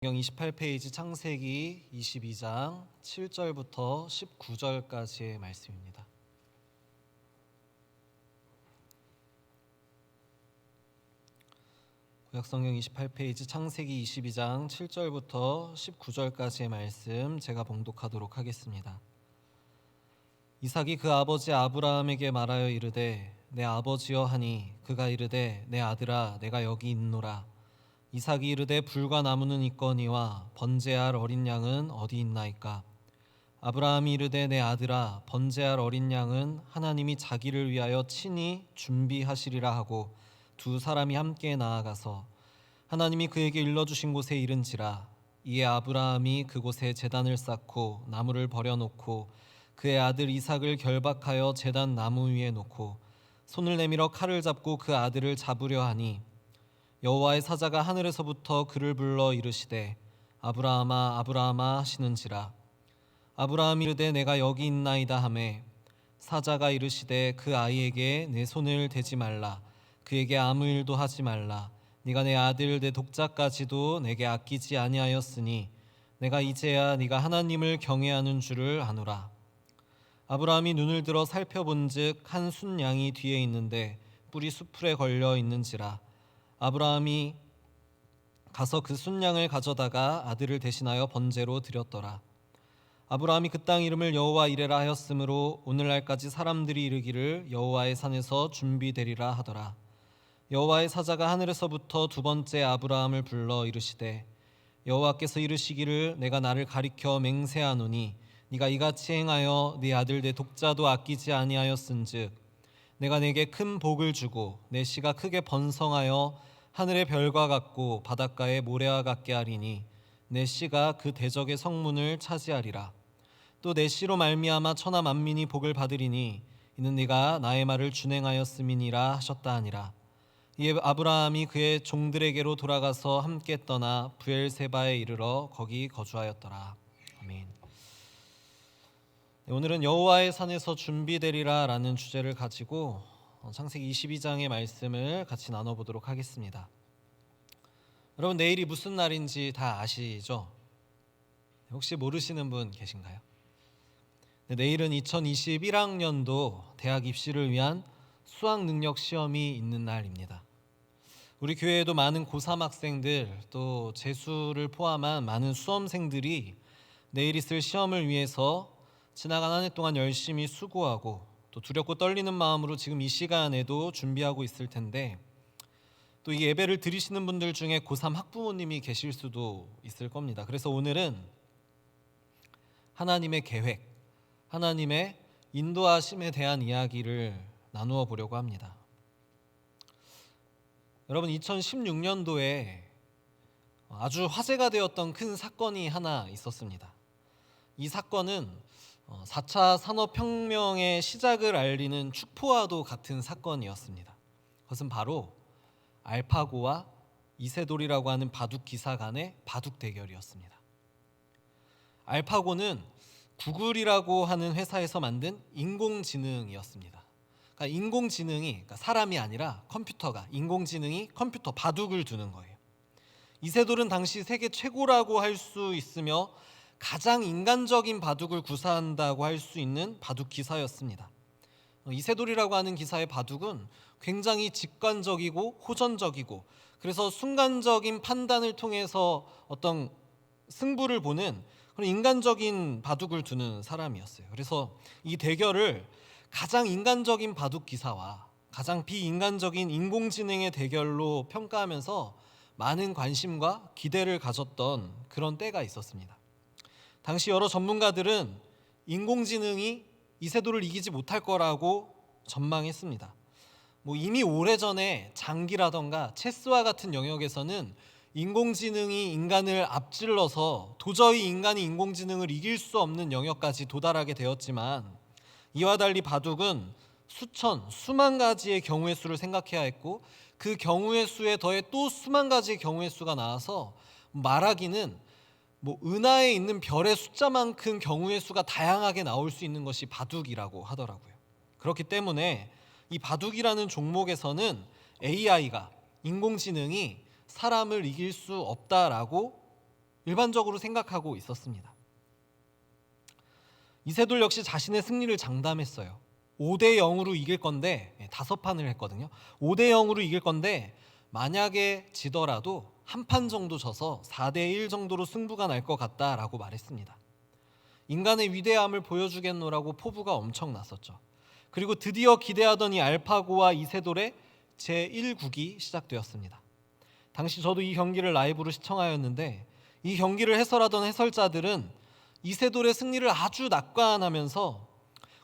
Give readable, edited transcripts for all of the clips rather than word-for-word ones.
성경 28페이지 창세기 22장 7절부터 19절까지의 말씀입니다. 구약성경 28페이지 창세기 22장 7절부터 19절까지의 말씀 제가 봉독하도록 하겠습니다. 이삭이 그 아버지 아브라함에게 말하여 이르되 내 아버지여 하니 그가 이르되 내 아들아 내가 여기 있노라. 이삭이 이르되 불과 나무는 있거니와 번제할 어린 양은 어디 있나이까. 아브라함이 이르되 내 아들아 번제할 어린 양은 하나님이 자기를 위하여 친히 준비하시리라 하고 두 사람이 함께 나아가서 하나님이 그에게 일러주신 곳에 이른지라. 이에 아브라함이 그곳에 제단을 쌓고 나무를 버려놓고 그의 아들 이삭을 결박하여 제단 나무 위에 놓고 손을 내밀어 칼을 잡고 그 아들을 잡으려 하니 여호와의 사자가 하늘에서부터 그를 불러 이르시되 아브라함아 아브라함아 하시는지라. 아브라함이 이르되 내가 여기 있나이다 하매 사자가 이르시되 그 아이에게 내 손을 대지 말라. 그에게 아무 일도 하지 말라. 네가 내 아들 내 독자까지도 내게 아끼지 아니하였으니 내가 이제야 네가 하나님을 경외하는 줄을 아노라. 아브라함이 눈을 들어 살펴본즉 한 순양이 뒤에 있는데 뿔이 수풀에 걸려 있는지라. 아브라함이 가서 그 순양을 가져다가 아들을 대신하여 번제로 드렸더라. 아브라함이 그 땅 이름을 여호와 이레라 하였으므로 오늘날까지 사람들이 이르기를 여호와의 산에서 준비되리라 하더라. 여호와의 사자가 하늘에서부터 두 번째 아브라함을 불러 이르시되 여호와께서 이르시기를 내가 나를 가리켜 맹세하노니 네가 이같이 행하여 네 아들 내 독자도 아끼지 아니하였은즉 내가 내게 큰 복을 주고 내 씨가 크게 번성하여 하늘의 별과 같고 바닷가의 모래와 같게 하리니 내 씨가 그 대적의 성문을 차지하리라. 또 내 씨로 말미암아 천하 만민이 복을 받으리니 이는 네가 나의 말을 준행하였음이니라 하셨다 하니라. 이에 아브라함이 그의 종들에게로 돌아가서 함께 떠나 브엘세바에 이르러 거기 거주하였더라. 아멘. 오늘은 여호와의 산에서 준비되리라 라는 주제를 가지고 창세기 22장의 말씀을 같이 나눠보도록 하겠습니다. 여러분 내일이 무슨 날인지 다 아시죠? 혹시 모르시는 분 계신가요? 내일은 2021학년도 대학 입시를 위한 수학능력 시험이 있는 날입니다. 우리 교회에도 많은 고3 학생들 또 재수를 포함한 많은 수험생들이 내일 있을 시험을 위해서 지나간 한 해 동안 열심히 수고하고 또 두렵고 떨리는 마음으로 지금 이 시간에도 준비하고 있을 텐데 또 이 예배를 들으시는 분들 중에 고3 학부모님이 계실 수도 있을 겁니다. 그래서 오늘은 하나님의 계획, 하나님의 인도하심에 대한 이야기를 나누어 보려고 합니다. 여러분 2016년도에 아주 화제가 되었던 큰 사건이 하나 있었습니다. 이 사건은 4차 산업혁명의 시작을 알리는 축포와도 같은 사건이었습니다. 그것은 바로 알파고와 이세돌이라고 하는 바둑 기사 간의 바둑 대결이었습니다. 알파고는 구글이라고 하는 회사에서 만든 인공지능이었습니다. 그러니까 인공지능이 그러니까 사람이 아니라 컴퓨터가 인공지능이 컴퓨터 바둑을 두는 거예요. 이세돌은 당시 세계 최고라고 할 수 있으며 가장 인간적인 바둑을 구사한다고 할 수 있는 바둑 기사였습니다. 이세돌이라고 하는 기사의 바둑은 굉장히 직관적이고 호전적이고 그래서 순간적인 판단을 통해서 어떤 승부를 보는 그런 인간적인 바둑을 두는 사람이었어요. 그래서 이 대결을 가장 인간적인 바둑 기사와 가장 비인간적인 인공지능의 대결로 평가하면서 많은 관심과 기대를 가졌던 그런 때가 있었습니다. 당시 여러 전문가들은 인공지능이 이세돌을 이기지 못할 거라고 전망했습니다. 이미 오래전에 장기라던가 체스와 같은 영역에서는 인공지능이 인간을 앞질러서 도저히 인간이 인공지능을 이길 수 없는 영역까지 도달하게 되었지만 이와 달리 바둑은 수만 가지의 경우의 수를 생각해야 했고 그 경우의 수에 더해 또 수만 가지의 경우의 수가 나와서 말하기는 은하에 있는 별의 숫자만큼 경우의 수가 다양하게 나올 수 있는 것이 바둑이라고 하더라고요. 그렇기 때문에 이 바둑이라는 종목에서는 AI가 인공지능이 사람을 이길 수 없다라고 일반적으로 생각하고 있었습니다. 이세돌 역시 자신의 승리를 장담했어요. 5대 0으로 이길 건데, 5판을 했거든요. 5대 0으로 이길 건데 만약에 지더라도 한 판 정도 져서 4대 1 정도로 승부가 날 것 같다라고 말했습니다. 인간의 위대함을 보여주겠노라고 포부가 엄청 났었죠. 그리고 드디어 기대하던 이 알파고와 이세돌의 제1국이 시작되었습니다. 당시 저도 이 경기를 라이브로 시청하였는데 이 경기를 해설하던 해설자들은 이세돌의 승리를 아주 낙관하면서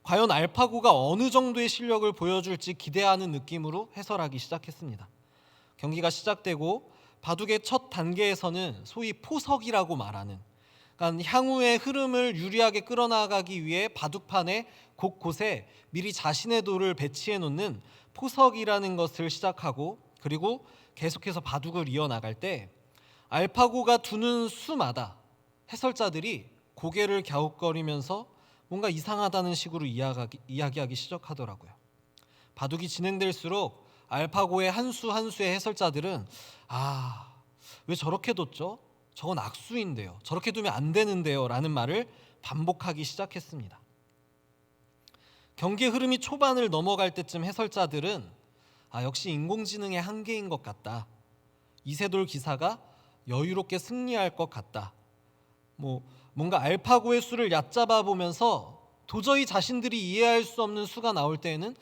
과연 알파고가 어느 정도의 실력을 보여줄지 기대하는 느낌으로 해설하기 시작했습니다. 경기가 시작되고 바둑의 첫 단계에서는 소위 포석이라고 말하는, 그러니까 향후의 흐름을 유리하게 끌어나가기 위해 바둑판에 곳곳에 미리 자신의 돌을 배치해 놓는 포석이라는 것을 시작하고, 그리고 계속해서 바둑을 이어나갈 때 알파고가 두는 수마다 해설자들이 고개를 갸웃거리면서 뭔가 이상하다는 식으로 이야기하기 시작하더라고요. 바둑이 진행될수록 알파고의 한 수 한 수의 해설자들은 왜 저렇게 뒀죠? 저건 악수인데요. 저렇게 두면 안 되는데요. 라는 말을 반복하기 시작했습니다. 경기의 흐름이 초반을 넘어갈 때쯤 해설자들은 역시 인공지능의 한계인 것 같다. 이세돌 기사가 여유롭게 승리할 것 같다. 뭔가 알파고의 수를 얕잡아 보면서 도저히 자신들이 이해할 수 없는 수가 나올 때에는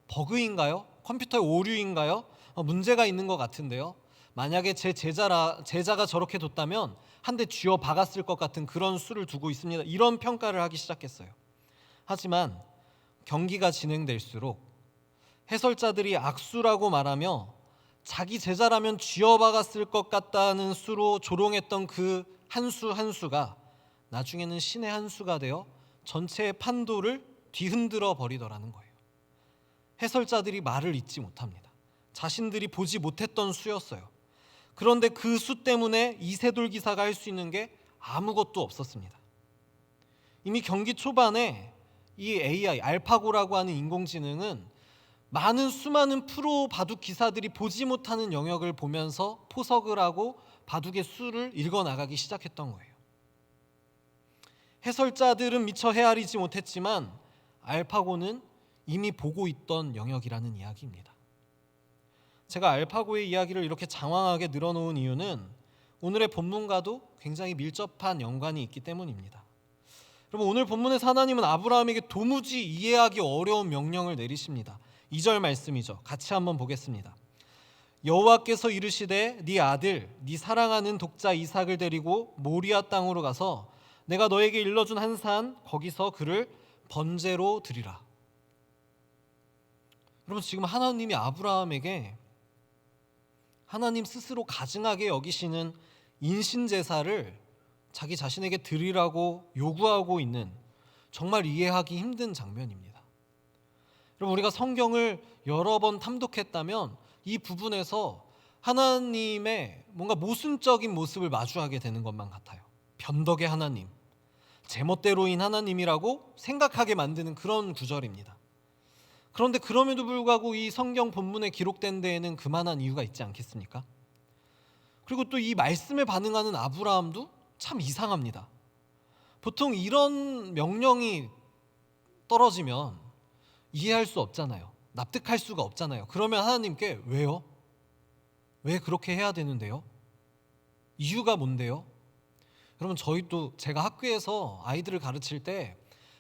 버그인가요? 컴퓨터의 오류인가요? 문제가 있는 것 같은데요. 만약에 제 제자가 저렇게 뒀다면 한 대 쥐어 박았을 것 같은 그런 수를 두고 있습니다. 이런 평가를 하기 시작했어요. 하지만 경기가 진행될수록 해설자들이 악수라고 말하며 자기 제자라면 쥐어 박았을 것 같다는 수로 조롱했던 그 한 수 한 수가 나중에는 신의 한 수가 되어 전체의 판도를 뒤흔들어 버리더라는 거예요. 해설자들이 말을 잇지 못합니다. 자신들이 보지 못했던 수였어요. 그런데 그 수 때문에 이세돌 기사가 할 수 있는 게 아무것도 없었습니다. 이미 경기 초반에 이 AI, 알파고라고 하는 인공지능은 수많은 프로 바둑 기사들이 보지 못하는 영역을 보면서 포석을 하고 바둑의 수를 읽어나가기 시작했던 거예요. 해설자들은 미처 헤아리지 못했지만 알파고는 이미 보고 있던 영역이라는 이야기입니다. 제가 알파고의 이야기를 이렇게 장황하게 늘어놓은 이유는 오늘의 본문과도 굉장히 밀접한 연관이 있기 때문입니다. 여러분, 오늘 본문에서 하나님은 아브라함에게 도무지 이해하기 어려운 명령을 내리십니다. 2절 말씀이죠. 같이 한번 보겠습니다. 여호와께서 이르시되 네 아들 네 사랑하는 독자 이삭을 데리고 모리아 땅으로 가서 내가 너에게 일러준 한 산 거기서 그를 번제로 드리라. 여러분, 지금 하나님이 아브라함에게 하나님 스스로 가증하게 여기시는 인신제사를 자기 자신에게 드리라고 요구하고 있는 정말 이해하기 힘든 장면입니다. 여러분, 우리가 성경을 여러 번 탐독했다면 이 부분에서 하나님의 뭔가 모순적인 모습을 마주하게 되는 것만 같아요. 변덕의 하나님, 제멋대로인 하나님이라고 생각하게 만드는 그런 구절입니다. 그런데 그럼에도 불구하고 이 성경 본문에 기록된 데에는 그만한 이유가 있지 않겠습니까? 그리고 또 이 말씀에 반응하는 아브라함도 참 이상합니다. 보통 이런 명령이 떨어지면 이해할 수 없잖아요. 납득할 수가 없잖아요. 그러면 하나님께 왜요? 왜 그렇게 해야 되는데요? 이유가 뭔데요? 여러분, 저희도 제가 학교에서 아이들을 가르칠 때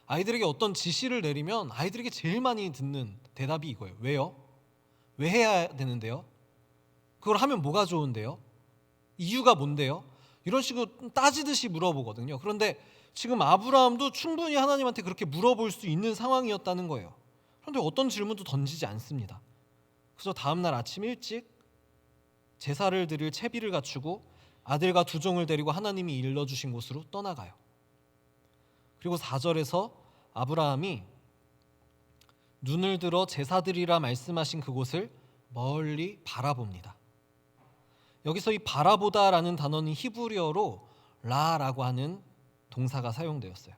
아이들에게 어떤 지시를 내리면 아이들에게 제일 많이 듣는 대답이 이거예요. 왜요? 왜 해야 되는데요? 그걸 하면 뭐가 좋은데요? 이유가 뭔데요? 이런 식으로 따지듯이 물어보거든요. 그런데 지금 아브라함도 충분히 하나님한테 그렇게 물어볼 수 있는 상황이었다는 거예요. 그런데 어떤 질문도 던지지 않습니다. 그래서 다음날 아침 일찍 제사를 드릴 채비를 갖추고 아들과 두 종을 데리고 하나님이 일러주신 곳으로 떠나가요. 그리고 4절에서 아브라함이 눈을 들어 제사 드리라 말씀하신 그곳을 멀리 바라봅니다. 여기서 이 바라보다라는 단어는 히브리어로 라라고 하는 동사가 사용되었어요.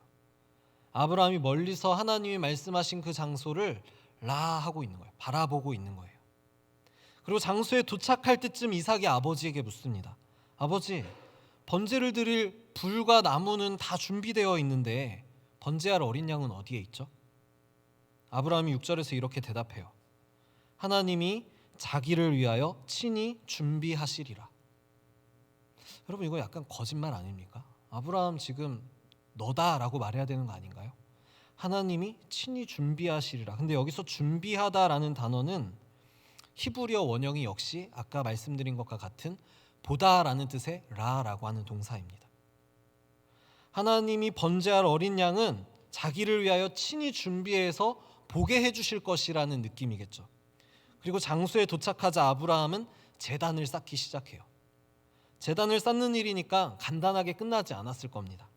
아브라함이 멀리서 하나님이 말씀하신 그 장소를 라 하고 있는 거예요. 바라보고 있는 거예요. 그리고 장소에 도착할 때쯤 이삭이 아버지에게 묻습니다. 아버지, 번제를 드릴 불과 나무는 다 준비되어 있는데 번제할 어린 양은 어디에 있죠? 아브라함이 6절에서 이렇게 대답해요. 하나님이 자기를 위하여 친히 준비하시리라. 여러분, 이거 약간 거짓말 아닙니까? 아브라함 지금 너다라고 말해야 되는 거 아닌가요? 하나님이 친히 준비하시리라. 근데 여기서 준비하다라는 단어는 히브리어 원형이 역시 아까 말씀드린 것과 같은 보다라는 뜻의 라라고 하는 동사입니다. 하나님이 번제할 어린 양은 자기를 위하여 친히 준비해서 보게 해주실 것이라는 느낌이겠죠. 그리고 장소에 도착하자 아브라함은 제단을 쌓기 시작해요. 제단을 쌓는 일이니까 간단하게 끝나지 않았을 겁니다.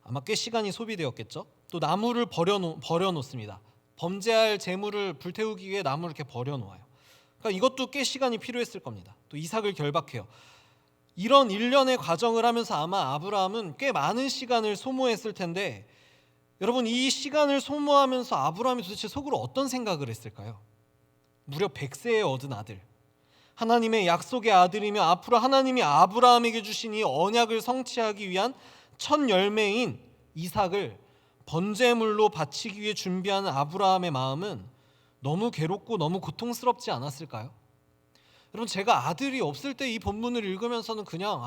아마 꽤 시간이 소비되었겠죠. 또 나무를 버려놓습니다. 범죄할 재물을 불태우기 위해 나무를 이렇게 버려놓아요. 그러니까 이것도 꽤 시간이 필요했을 겁니다. 또 이삭을 결박해요. 이런 일련의 과정을 하면서 아마 아브라함은 꽤 많은 시간을 소모했을 텐데, 여러분, 이 시간을 소모하면서 아브라함이 도대체 속으로 어떤 생각을 했을까요? 무려 100세에 얻은 아들, 하나님의 약속의 아들이며 앞으로 하나님이 아브라함에게 주신 이 언약을 성취하기 위한 첫 열매인 이삭을 번제물로 바치기 위해 준비하는 아브라함의 마음은 너무 괴롭고 너무 고통스럽지 않았을까요? 여러분, 제가 아들이 없을 때 이 본문을 읽으면서는 그냥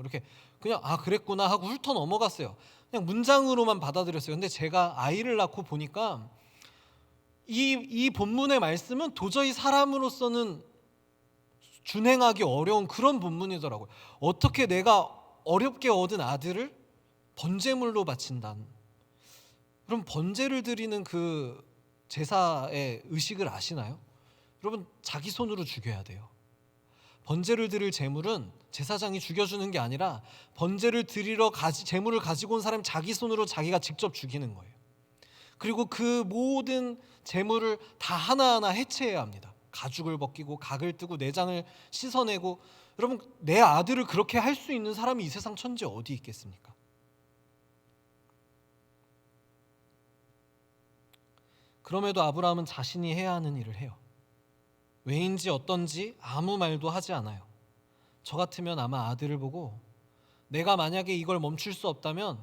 이렇게 그냥 그랬구나 하고 훑어 넘어갔어요. 그냥 문장으로만 받아들였어요. 근데 제가 아이를 낳고 보니까 이 본문의 말씀은 도저히 사람으로서는 준행하기 어려운 그런 본문이더라고요. 어떻게 내가 어렵게 얻은 아들을 번제물로 바친다는, 그럼 번제를 드리는 그 제사의 의식을 아시나요? 여러분, 자기 손으로 죽여야 돼요. 번제를 드릴 제물은 제사장이 죽여주는 게 아니라 번제를 드리러 제물을 가지고 온 사람이 자기 손으로 자기가 직접 죽이는 거예요. 그리고 그 모든 제물을 다 하나하나 해체해야 합니다. 가죽을 벗기고 각을 뜨고 내장을 씻어내고. 여러분, 내 아들을 그렇게 할 수 있는 사람이 이 세상 천지에 어디 있겠습니까? 그럼에도 아브라함은 자신이 해야 하는 일을 해요. 왜인지 어떤지 아무 말도 하지 않아요. 저 같으면 아마 아들을 보고 내가 만약에 이걸 멈출 수 없다면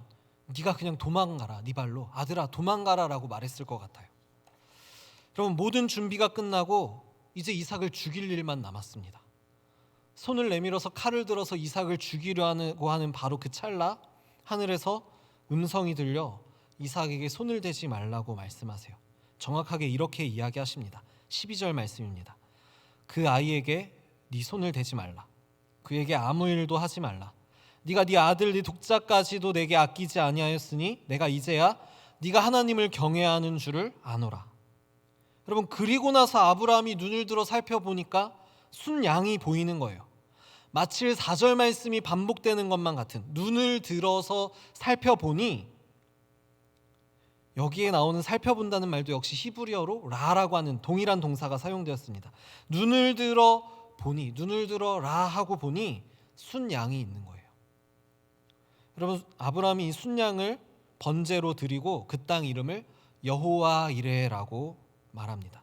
네가 그냥 도망가라, 네 발로, 아들아 도망가라 라고 말했을 것 같아요. 여러분, 모든 준비가 끝나고 이제 이삭을 죽일 일만 남았습니다. 손을 내밀어서 칼을 들어서 이삭을 죽이려고 하는 바로 그 찰나 하늘에서 음성이 들려 이삭에게 손을 대지 말라고 말씀하세요. 정확하게 이렇게 이야기하십니다. 12절 말씀입니다. 그 아이에게 네 손을 대지 말라. 그에게 아무 일도 하지 말라. 네가 네 아들 네 독자까지도 내게 아끼지 아니하였으니 내가 이제야 네가 하나님을 경외하는 줄을 아노라. 여러분, 그리고 나서 아브라함이 눈을 들어 살펴보니까 순양이 보이는 거예요. 마치 4절 말씀이 반복되는 것만 같은, 눈을 들어서 살펴보니, 여기에 나오는 살펴본다는 말도 역시 히브리어로 라라고 하는 동일한 동사가 사용되었습니다. 눈을 들어 보니, 눈을 들어 라 하고 보니 순양이 있는 거예요. 여러분, 아브라함이 이 순양을 번제로 드리고 그 땅 이름을 여호와 이레라고 말합니다.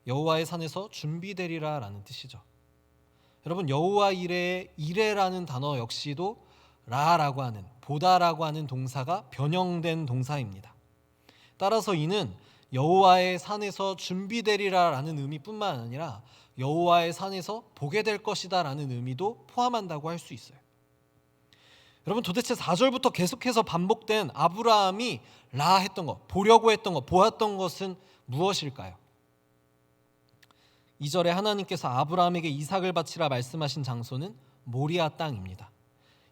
여호와의 산에서 준비되리라라는 뜻이죠. 여러분, 여호와 이레라는 단어 역시도 라라고 하는, 보다라고 하는 동사가 변형된 동사입니다. 따라서 이는 여호와의 산에서 준비되리라라는 의미뿐만 아니라 여호와의 산에서 보게 될 것이다라는 의미도 포함한다고 할 수 있어요. 여러분, 도대체 4절부터 계속해서 반복된 아브라함이 라 했던 것, 보려고 했던 것, 보았던 것은 무엇일까요? 2절에 하나님께서 아브라함에게 이삭을 바치라 말씀하신 장소는 모리아 땅입니다.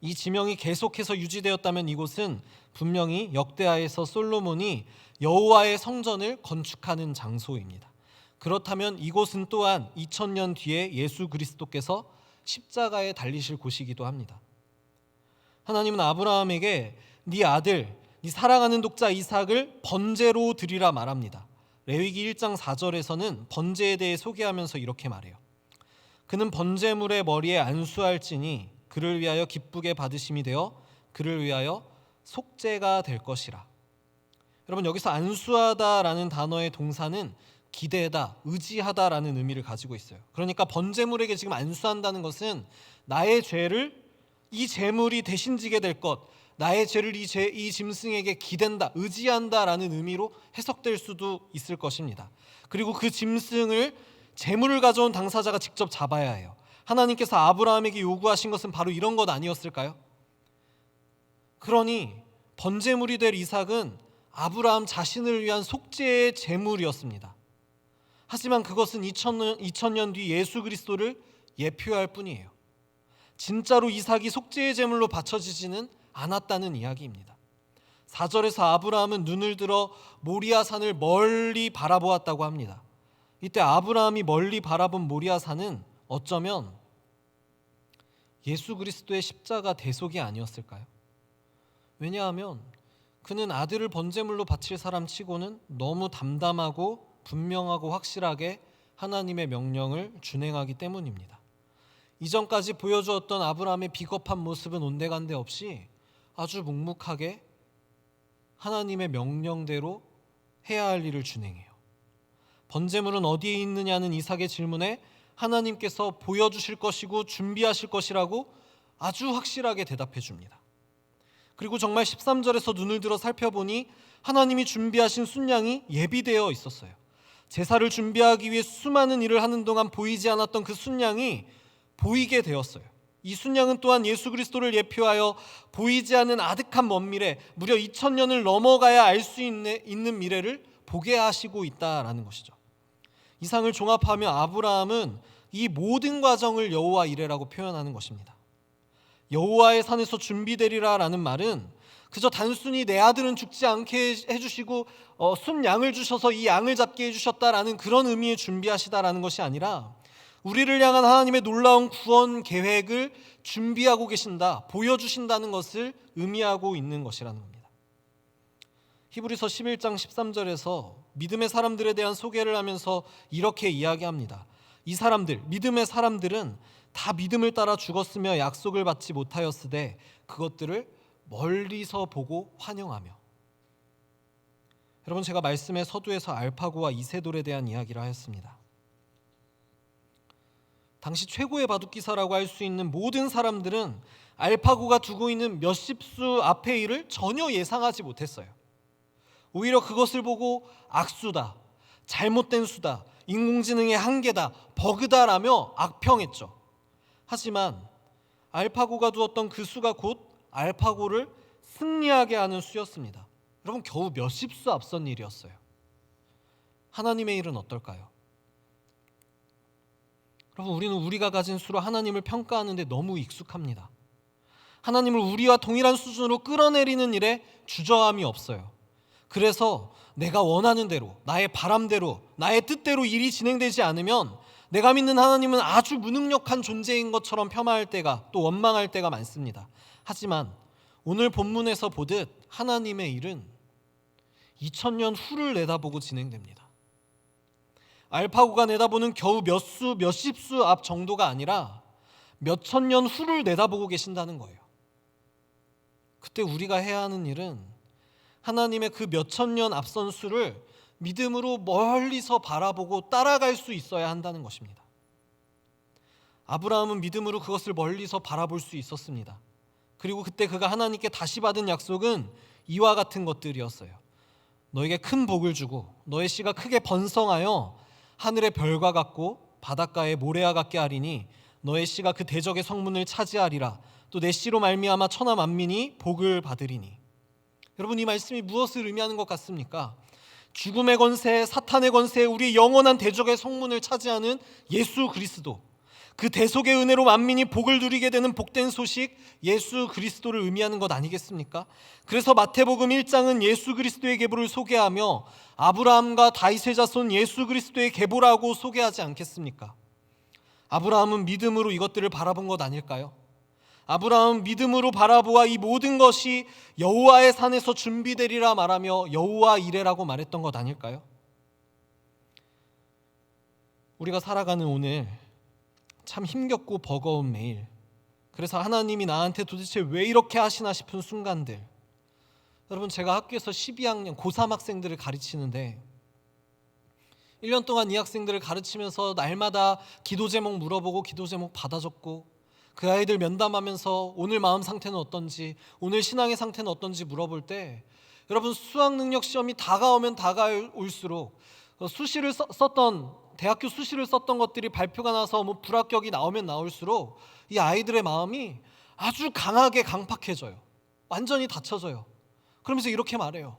이 지명이 계속해서 유지되었다면 이곳은 분명히 역대하에서 솔로몬이 여호와의 성전을 건축하는 장소입니다. 그렇다면 이곳은 또한 2000년 뒤에 예수 그리스도께서 십자가에 달리실 곳이기도 합니다. 하나님은 아브라함에게 네 아들, 네 사랑하는 독자 이삭을 번제로 드리라 말합니다. 레위기 1장 4절에서는 번제에 대해 소개하면서 이렇게 말해요. 그는 번제물의 머리에 안수할지니 그를 위하여 기쁘게 받으심이 되어 그를 위하여 속죄가 될 것이라. 여러분, 여기서 안수하다라는 단어의 동사는 기대다, 의지하다라는 의미를 가지고 있어요. 그러니까 번제물에게 지금 안수한다는 것은 나의 죄를 이 재물이 대신 지게 될 것, 나의 죄를 이 짐승에게 기댄다, 의지한다라는 의미로 해석될 수도 있을 것입니다. 그리고 그 짐승을 재물을 가져온 당사자가 직접 잡아야 해요. 하나님께서 아브라함에게 요구하신 것은 바로 이런 것 아니었을까요? 그러니 번제물이 될 이삭은 아브라함 자신을 위한 속죄의 제물이었습니다. 하지만 그것은 2000년 뒤 예수 그리스도를 예표할 뿐이에요. 진짜로 이삭이 속죄의 제물로 바쳐지지는 않았다는 이야기입니다. 4절에서 아브라함은 눈을 들어 모리아산을 멀리 바라보았다고 합니다. 이때 아브라함이 멀리 바라본 모리아산은 어쩌면 예수 그리스도의 십자가 대속이 아니었을까요? 왜냐하면 그는 아들을 번제물로 바칠 사람 치고는 너무 담담하고 분명하고 확실하게 하나님의 명령을 준행하기 때문입니다. 이전까지 보여주었던 아브라함의 비겁한 모습은 온데간데 없이 아주 묵묵하게 하나님의 명령대로 해야 할 일을 준행해요. 번제물은 어디에 있느냐는 이삭의 질문에 하나님께서 보여주실 것이고 준비하실 것이라고 아주 확실하게 대답해 줍니다. 그리고 정말 13절에서 눈을 들어 살펴보니 하나님이 준비하신 순양이 예비되어 있었어요. 제사를 준비하기 위해 수많은 일을 하는 동안 보이지 않았던 그 순양이 보이게 되었어요. 이 순양은 또한 예수 그리스도를 예표하여 보이지 않는 아득한 먼 미래, 무려 2000년을 넘어가야 알 수 있는 미래를 보게 하시고 있다라는 것이죠. 이상을 종합하며 아브라함은 이 모든 과정을 여호와 이레라고 표현하는 것입니다. 여호와의 산에서 준비되리라라는 말은 그저 단순히 내 아들은 죽지 않게 해주시고 순양을 주셔서 이 양을 잡게 해주셨다라는 그런 의미의 준비하시다라는 것이 아니라 우리를 향한 하나님의 놀라운 구원 계획을 준비하고 계신다, 보여주신다는 것을 의미하고 있는 것이라는 겁니다. 히브리서 11장 13절에서 믿음의 사람들에 대한 소개를 하면서 이렇게 이야기합니다. 이 사람들, 믿음의 사람들은 다 믿음을 따라 죽었으며 약속을 받지 못하였으되 그것들을 멀리서 보고 환영하며. 여러분, 제가 말씀의 서두에서 알파고와 이세돌에 대한 이야기를 하였습니다. 당시 최고의 바둑기사라고 할 수 있는 모든 사람들은 알파고가 두고 있는 몇십 수 앞의 일을 전혀 예상하지 못했어요. 오히려 그것을 보고 악수다, 잘못된 수다, 인공지능의 한계다, 버그다라며 악평했죠. 하지만 알파고가 두었던 그 수가 곧 알파고를 승리하게 하는 수였습니다. 여러분, 겨우 몇십 수 앞선 일이었어요. 하나님의 일은 어떨까요? 여러분, 우리는 우리가 가진 수로 하나님을 평가하는데 너무 익숙합니다. 하나님을 우리와 동일한 수준으로 끌어내리는 일에 주저함이 없어요. 그래서 내가 원하는 대로, 나의 바람대로, 나의 뜻대로 일이 진행되지 않으면 내가 믿는 하나님은 아주 무능력한 존재인 것처럼 폄하할 때가, 또 원망할 때가 많습니다. 하지만 오늘 본문에서 보듯 하나님의 일은 2000년 후를 내다보고 진행됩니다. 알파고가 내다보는 겨우 몇십 수 앞 정도가 아니라 몇천 년 후를 내다보고 계신다는 거예요. 그때 우리가 해야 하는 일은 하나님의 그 몇천 년 앞선 수를 믿음으로 멀리서 바라보고 따라갈 수 있어야 한다는 것입니다. 아브라함은 믿음으로 그것을 멀리서 바라볼 수 있었습니다. 그리고 그때 그가 하나님께 다시 받은 약속은 이와 같은 것들이었어요. 너에게 큰 복을 주고 너의 씨가 크게 번성하여 하늘의 별과 같고 바닷가의 모래와 같게 하리니 너의 씨가 그 대적의 성문을 차지하리라. 또 내 씨로 말미암아 천하 만민이 복을 받으리니. 여러분, 이 말씀이 무엇을 의미하는 것 같습니까? 죽음의 권세, 사탄의 권세, 우리의 영원한 대적의 성문을 차지하는 예수 그리스도, 그 대속의 은혜로 만민이 복을 누리게 되는 복된 소식, 예수 그리스도를 의미하는 것 아니겠습니까? 그래서 마태복음 1장은 예수 그리스도의 계보를 소개하며 아브라함과 다윗의 자손 예수 그리스도의 계보라고 소개하지 않겠습니까? 아브라함은 믿음으로 이것들을 바라본 것 아닐까요? 아브라함은 믿음으로 바라보아 이 모든 것이 여호와의 산에서 준비되리라 말하며 여호와 이레라고 말했던 것 아닐까요? 우리가 살아가는 오늘 참 힘겹고 버거운 매일, 그래서 하나님이 나한테 도대체 왜 이렇게 하시나 싶은 순간들. 여러분, 제가 학교에서 12학년 고3 학생들을 가르치는데 1년 동안 이 학생들을 가르치면서 날마다 기도 제목 물어보고 기도 제목 받아 적고 그 아이들 면담하면서 오늘 마음 상태는 어떤지, 오늘 신앙의 상태는 어떤지 물어볼 때 여러분, 수학 능력 시험이 다가오면 다가올수록 수시를 썼던 대학교 수시를 썼던 것들이 발표가 나서 뭐 불합격이 나오면 나올수록 이 아이들의 마음이 아주 강하게 강팍해져요. 완전히 닫혀져요. 그러면서 이렇게 말해요.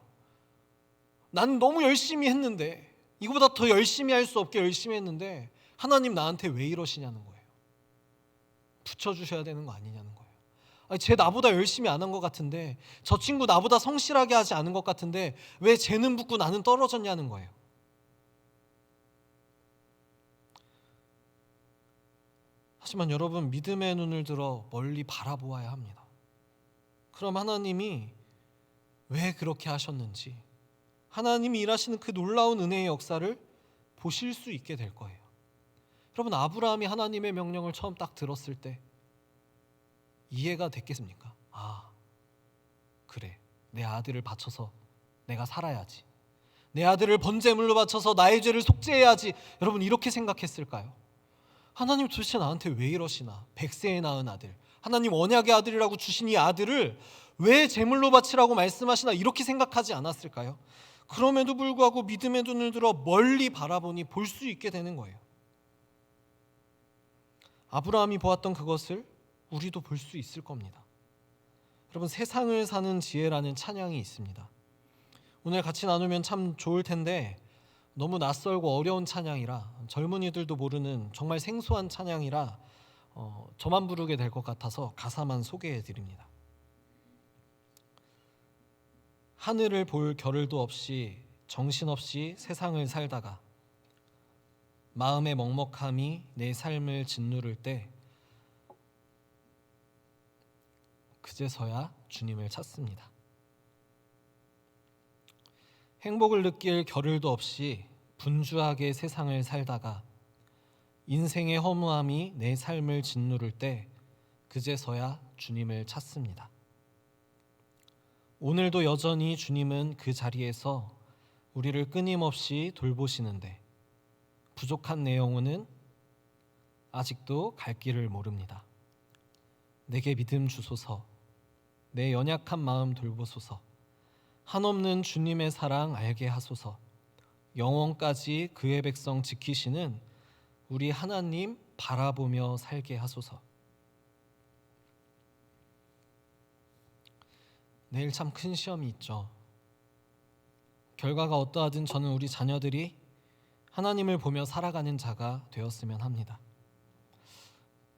나는 너무 열심히 했는데, 이거보다 더 열심히 할 수 없게 열심히 했는데 하나님 나한테 왜 이러시냐는 거예요. 붙여주셔야 되는 거 아니냐는 거예요. 아니, 쟤 나보다 열심히 안 한 것 같은데, 저 친구 나보다 성실하게 하지 않은 것 같은데 왜 쟤는 붙고 나는 떨어졌냐는 거예요. 하지만 여러분, 믿음의 눈을 들어 멀리 바라보아야 합니다. 그럼 하나님이 왜 그렇게 하셨는지, 하나님이 일하시는 그 놀라운 은혜의 역사를 보실 수 있게 될 거예요. 여러분, 아브라함이 하나님의 명령을 처음 딱 들었을 때 이해가 됐겠습니까? 아, 그래, 내 아들을 바쳐서 내가 살아야지, 내 아들을 번제물로 바쳐서 나의 죄를 속죄해야지. 여러분, 이렇게 생각했을까요? 하나님 도대체 나한테 왜 이러시나? 100세에 낳은 아들, 하나님 언약의 아들이라고 주신 이 아들을 왜 제물로 바치라고 말씀하시나? 이렇게 생각하지 않았을까요? 그럼에도 불구하고 믿음의 눈을 들어 멀리 바라보니 볼 수 있게 되는 거예요. 아브라함이 보았던 그것을 우리도 볼 수 있을 겁니다. 여러분, 세상을 사는 지혜라는 찬양이 있습니다. 오늘 같이 나누면 참 좋을 텐데 너무 낯설고 어려운 찬양이라, 젊은이들도 모르는 정말 생소한 찬양이라 저만 부르게 될 것 같아서 가사만 소개해 드립니다. 하늘을 볼 겨를도 없이 정신없이 세상을 살다가 마음의 먹먹함이 내 삶을 짓누를 때 그제서야 주님을 찾습니다. 행복을 느낄 겨를도 없이 분주하게 세상을 살다가 인생의 허무함이 내 삶을 짓누를 때 그제서야 주님을 찾습니다. 오늘도 여전히 주님은 그 자리에서 우리를 끊임없이 돌보시는데 부족한 내 영혼은 아직도 갈 길을 모릅니다. 내게 믿음 주소서, 내 연약한 마음 돌보소서, 한없는 주님의 사랑 알게 하소서, 영원까지 그의 백성 지키시는 우리 하나님 바라보며 살게 하소서. 내일 참 큰 시험이 있죠. 결과가 어떠하든 저는 우리 자녀들이 하나님을 보며 살아가는 자가 되었으면 합니다.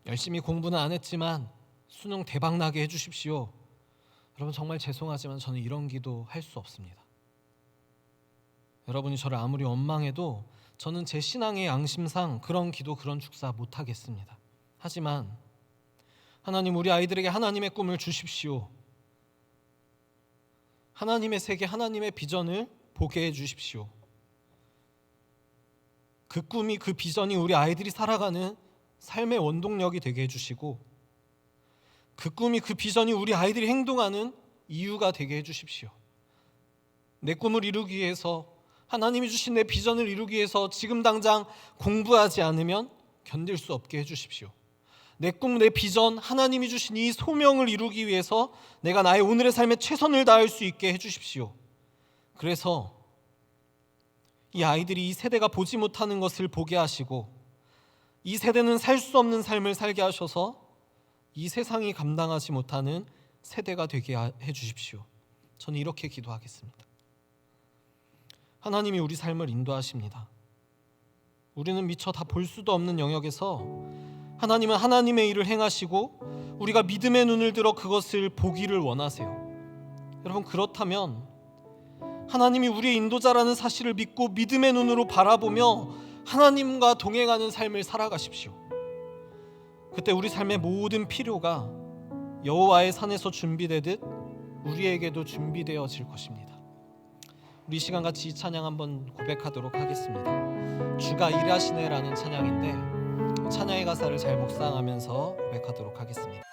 열심히 공부는 안 했지만 수능 대박 나게 해주십시오. 여러분, 정말 죄송하지만 저는 이런 기도 할 수 없습니다. 여러분이 저를 아무리 원망해도 저는 제 신앙의 양심상 그런 기도, 그런 축사 못 하겠습니다. 하지만 하나님, 우리 아이들에게 하나님의 꿈을 주십시오. 하나님의 세계, 하나님의 비전을 보게 해주십시오. 그 꿈이, 그 비전이 우리 아이들이 살아가는 삶의 원동력이 되게 해주시고, 그 꿈이, 그 비전이 우리 아이들이 행동하는 이유가 되게 해주십시오. 내 꿈을 이루기 위해서, 하나님이 주신 내 비전을 이루기 위해서 지금 당장 공부하지 않으면 견딜 수 없게 해주십시오. 내 꿈, 내 비전, 하나님이 주신 이 소명을 이루기 위해서 내가 나의 오늘의 삶에 최선을 다할 수 있게 해주십시오. 그래서 이 아이들이, 이 세대가 보지 못하는 것을 보게 하시고, 이 세대는 살 수 없는 삶을 살게 하셔서 이 세상이 감당하지 못하는 세대가 되게 해주십시오. 저는 이렇게 기도하겠습니다. 하나님이 우리 삶을 인도하십니다. 우리는 미처 다 볼 수도 없는 영역에서 하나님은 하나님의 일을 행하시고 우리가 믿음의 눈을 들어 그것을 보기를 원하세요. 여러분, 그렇다면 하나님이 우리의 인도자라는 사실을 믿고 믿음의 눈으로 바라보며 하나님과 동행하는 삶을 살아가십시오. 그때 우리 삶의 모든 필요가 여호와의 산에서 준비되듯 우리에게도 준비되어질 것입니다. 우리 시간 같이 이 찬양 한번 고백하도록 하겠습니다. 주가 일하시네라는 찬양인데, 찬양의 가사를 잘 묵상하면서 고백하도록 하겠습니다.